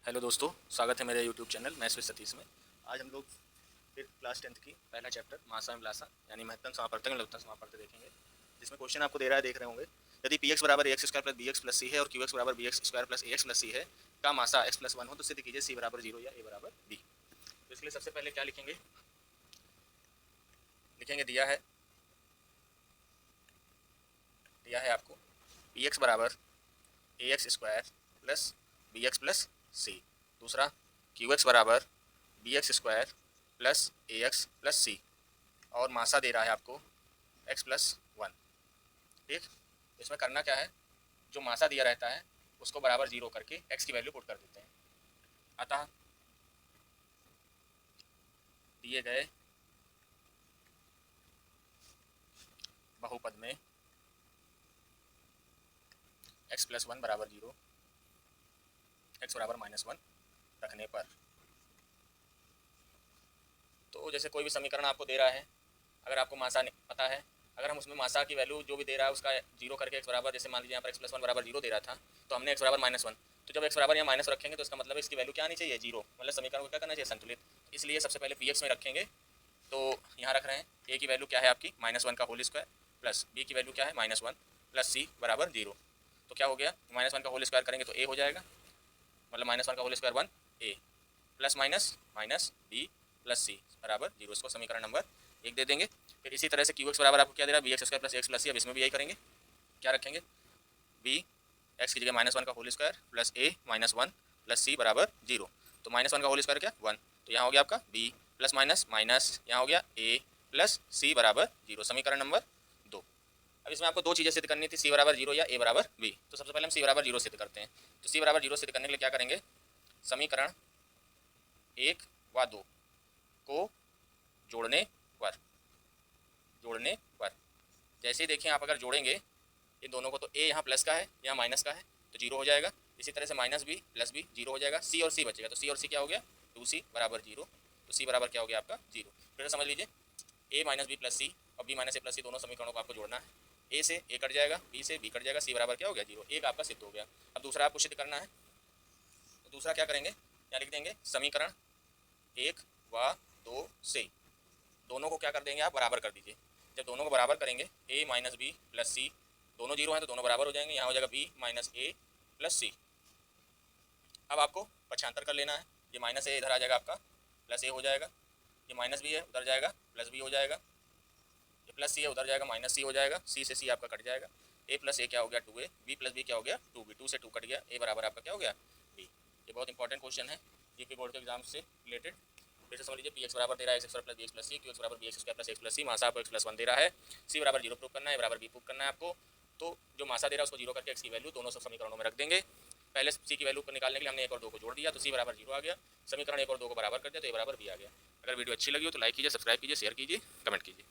Hello दोस्तों, स्वागत है मेरे YouTube channel maths with Satish में। आज हम लोग फिर क्लास 10th की पहला चैप्टर मासा एवं लासा यानी महत्तम समापवर्तक एवं लघुत्तम समापवर्तक देखेंगे, जिसमें क्वेश्चन आपको दे रहा है, देख रहे होंगे। यदि पी एक्स बराबर X square plus B X plus C है और क्यू एक्स बराबर B X square plus A X plus C है का मासा एक्स प्लस 1 हो तो सिद्ध कीजिए सी बराबर 0 या ए बराबर बी। तो इसके लिए सबसे पहले क्या लिखेंगे, दिया है आपको पी एक्स बराबर A X square plus B X plus C, दूसरा क्यू एक्स बराबर B X square plus A X plus C, और मासा दे रहा है आपको एक्स प्लस 1। ठीक, इसमें करना क्या है, जो मासा दिया रहता है उसको बराबर 0 करके एक्स की वैल्यू पुट कर देते हैं। अतः दिए गए बहुपद में एक्स प्लस 1 बराबर 0, एक्स बराबर -1 रखने पर, तो जैसे कोई भी समीकरण आपको दे रहा है, अगर आपको मासा पता है, अगर हम उसमें मासा की वैल्यू जो भी दे रहा है उसका 0 करके एक्स बराबर, जैसे मान लीजिए यहाँ पर एक्स प्लस 1 बराबर 0 दे रहा था, तो हमने एक्स बराबर -1, तो जब एक्स बराबर यहाँ माइनस रखेंगे तो इसका मतलब इसकी वैल्यू क्या आनी चाहिए, 0। मतलब समीकरण को क्या करना चाहिए, संतुलित। इसलिए सबसे पहले पी एक्स में रखेंगे, तो यहाँ रख रहे हैं ए की वैल्यू क्या है आपकी -1 का होल स्क्वायर, प्लस बी की वैल्यू क्या है -1 प्लस सी बराबर 0। तो क्या हो गया, -1 का होल स्क्वायर करेंगे तो ए हो जाएगा, मतलब -1 का whole square 1 A plus minus minus B plus C बराबर 0। इसको समीकरण नंबर 1 दे देंगे। फिर इसी तरह से क्यू एक्स बराबर आपको क्या दे रहा है, B X square plus X plus C. अब इसमें भी यही करेंगे, क्या रखेंगे, बी एक्स की जगह -1 का होल स्क्वायर प्लस ए -1 प्लस सी बराबर 0। तो -1 का होल स्क्वायर क्या 1, तो यहाँ हो गया आपका बी प्लस माइनस माइनस, यहाँ हो गया ए प्लस सी बराबर 0, समीकरण नंबर 2। अब इसमें आपको दो चीज़ें सिद्ध करनी थी, सी बराबर 0 या ए बराबर बी। तो सबसे पहले हम सी बराबर 0 सिद्ध करते हैं। तो सी बराबर 0 सिद्ध करने के लिए क्या करेंगे, समीकरण 1 व 2 को जोड़ने पर जैसे ही देखें आप, अगर जोड़ेंगे इन दोनों को, तो ए यहाँ प्लस का है, यहाँ माइनस का है, तो 0 हो जाएगा। इसी तरह से माइनस बी प्लस बी 0 हो जाएगा। सी और सी बचेगा, तो सी और सी क्या हो गया, 2c बराबर 0। तो सी बराबर क्या हो गया आपका 0। फिर समझ लीजिए ए माइनस बी प्लस सी और बी माइनस ए प्लस सी, दोनों समीकरणों को आपको जोड़ना है। ए से ए कट जाएगा, बी से बी कट जाएगा, सी बराबर क्या हो गया 0। एक आपका सिद्ध हो गया। अब दूसरा आपको सिद्ध करना है, तो दूसरा क्या करेंगे, क्या लिख देंगे, समीकरण 1 व 2 से दोनों को क्या कर देंगे, आप बराबर कर दीजिए। जब दोनों को बराबर करेंगे, ए माइनस बी प्लस सी, दोनों 0 हैं तो दोनों बराबर हो जाएंगे, यहाँ हो जाएगा बी माइनस ए प्लस सी। अब आपको पक्षांतर कर लेना है, ये माइनस ए इधर आ जाएगा आपका प्लस ए हो जाएगा, ये माइनस बी है उधर जाएगा प्लस बी हो जाएगा, ये प्लस सी है उधर जाएगा माइनस सी हो जाएगा, सी से सी आपका कट जाएगा, ए प्लस ए क्या हो गया 2a, बी प्लस बी क्या हो गया 2b, 2 से 2 कट गया, ए बराबर आपका क्या हो गया बी। ये बहुत इंपॉर्टेंट क्वेश्चन है यूपी बोर्ड के एग्जाम से रिलेटेड। फिर से समझ लीजिए, पी एक्स बराबर दे रहा है X square plus B X plus C, Q X बराबर B X square plus X plus C, मासा आपको एक्स प्लस 1 दे रहा है, सी बराबर 0 प्रूव करना है, बराबर बी प्रूव करना है आपको। तो जो मासा दे रहा है उसको 0 करके एक्स की वैल्यू दोनों सब समीकरणों में रख देंगे। पहले सी की वैल्यू को निकालने के लिए हमने 1 और 2 को जोड़ दिया, तो सी बराबर 0 आ गया। समीकरण 1 और 2 को बराबर कर दिया तो ए बराबर बी आ गया। अगर वीडियो अच्छी लगी हो तो लाइक कीजिए, सब्सक्राइब कीजिए, शेयर कीजिए, कमेंट कीजिए।